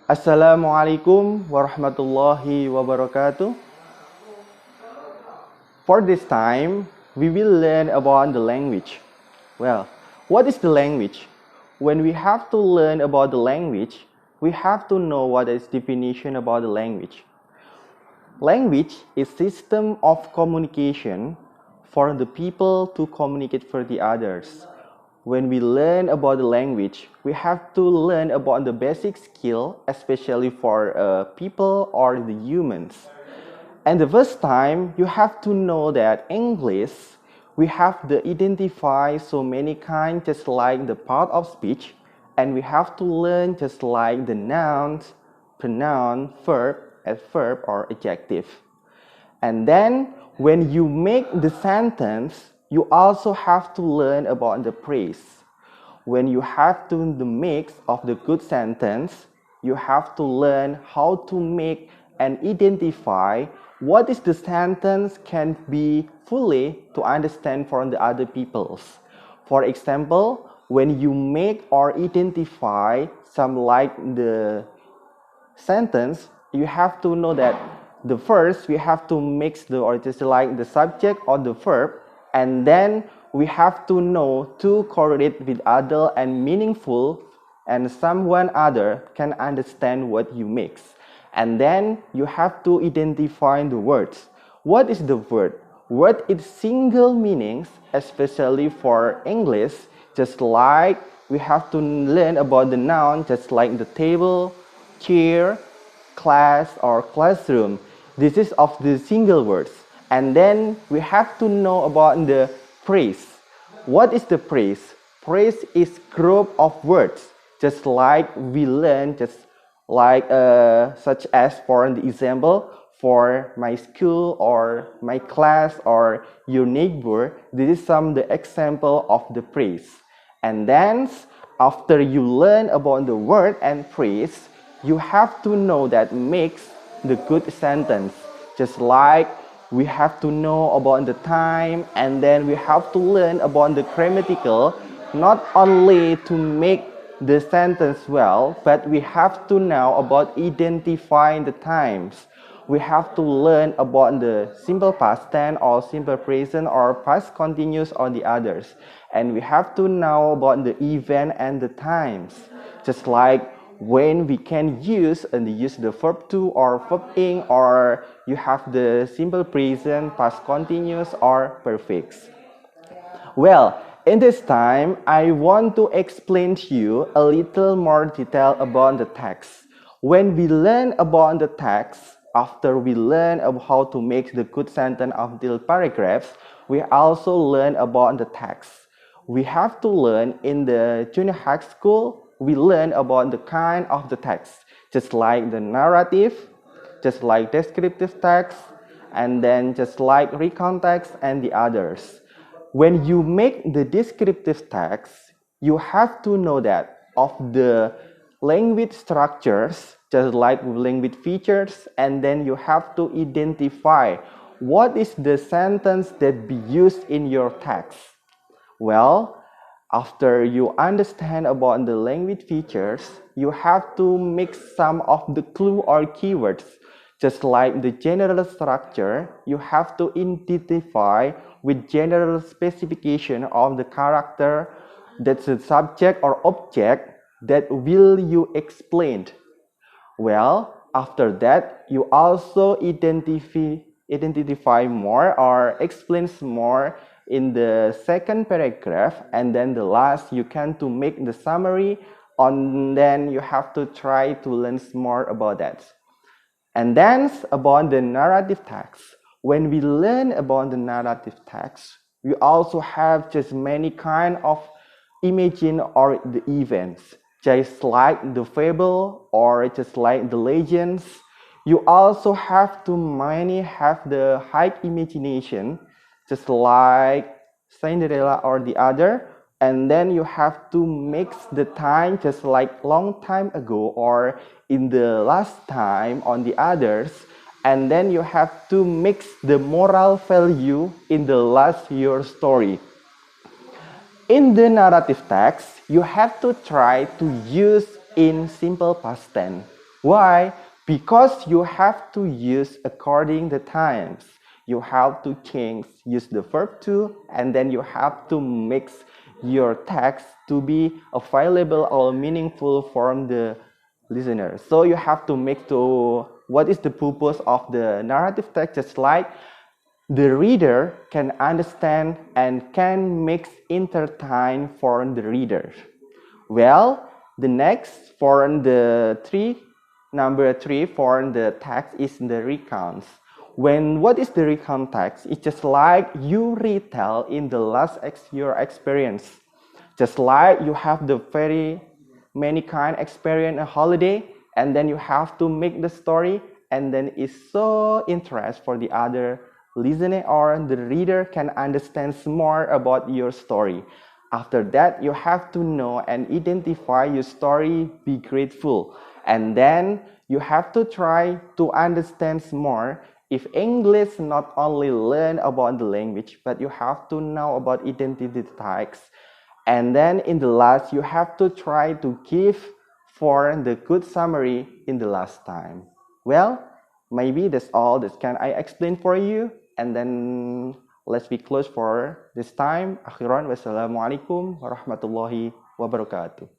Assalamualaikum warahmatullahi wabarakatuh. For this time, we will learn about the language. Well, what is the language? When we have to learn about the language, we have to know what is definition about the language. Language is system of communication for the people to communicate for the others. When we learn about the language, we have to learn about the basic skill, especially for people or the humans. And the first time, you have to know that English, we have to identify so many kinds, just like the part of speech, and we have to learn just like the nouns, pronoun, verb, adverb, or adjective. And then when you make the sentence, you also have to learn about the phrase. When you have to the mix of the good sentence, you have to learn how to make and identify what is the sentence can be fully to understand from the other peoples. For example, when you make or identify some like the sentence, you have to know that the first we have to mix the or just like the subject or the verb, and then we have to know to correlate with other and meaningful, and someone other can understand what you mix. And then you have to identify the words. What is the word? Word is single meanings, especially for English, just like we have to learn about the noun, just like the table, chair, class, or classroom. This is of the single words. And then we have to know about the phrase. What is the phrase? Phrase is group of words, just like we learn, just like such as for the example, for my school or my class or your neighbor. This is some the example of the phrase. And then after you learn about the word and phrase, you have to know that makes the good sentence. Just like we have to know about the time, and then we have to learn about the grammatical, not only to make the sentence well, but we have to know about identifying the times. We have to learn about the simple past tense or simple present or past continuous or the others. And we have to know about the event and the times. Just like when we can use and use the verb to or verb in, or you have the simple present, past continuous, or perfect. Well, in this time, I want to explain to you a little more detail about the text. When we learn about the text, after we learn about how to make the good sentence of the paragraphs, we also learn about the text. We have to learn in the junior high school, we learn about the kind of the text, just like the narrative, just like descriptive text, and then just like recount text and the others. When you make the descriptive text, you have to know that of the language structures, just like language features, and then you have to identify what is the sentence that be used in your text. Well, after you understand about the language features, you have to mix some of the clue or keywords. Just like the general structure, you have to identify with general specification of the character, that's the subject or object that will you explain. Well, after that, you also identify more or explains more in the second paragraph, and then the last you can to make the summary on, then you have to try to learn more about that. And then about the narrative text. When we learn about the narrative text, we also have just many kind of imagine or the events, just like the fable or just like the legends. You also have to many have the high imagination, just like Cinderella or the other. And then you have to mix the time just like long time ago or in the last time on the others. And then you have to mix the moral value in the last your story. In the narrative text, you have to try to use in simple past tense. Why? Because you have to use according the times. You have to change, use the verb to, and then you have to mix your text to be available or meaningful for the listener. So you have to make to what is the purpose of the narrative text, just like the reader can understand and can mix entertain for the reader. Well, the next for the number three for the text is the recounts. What is the recount text? It's just like you retell in the last your experience. Just like you have the very many kind experience a holiday, and then you have to make the story, and then it's so interest for the other listener or the reader can understand more about your story. After that, you have to know and identify your story, be grateful, and then you have to try to understand more. If English, not only learn about the language, but you have to know about identity tags. And then in the last, you have to try to give for the good summary in the last time. Well, maybe that's all that can I explain for you. And then let's be close for this time. Akhiran, wassalamualaikum warahmatullahi wabarakatuh.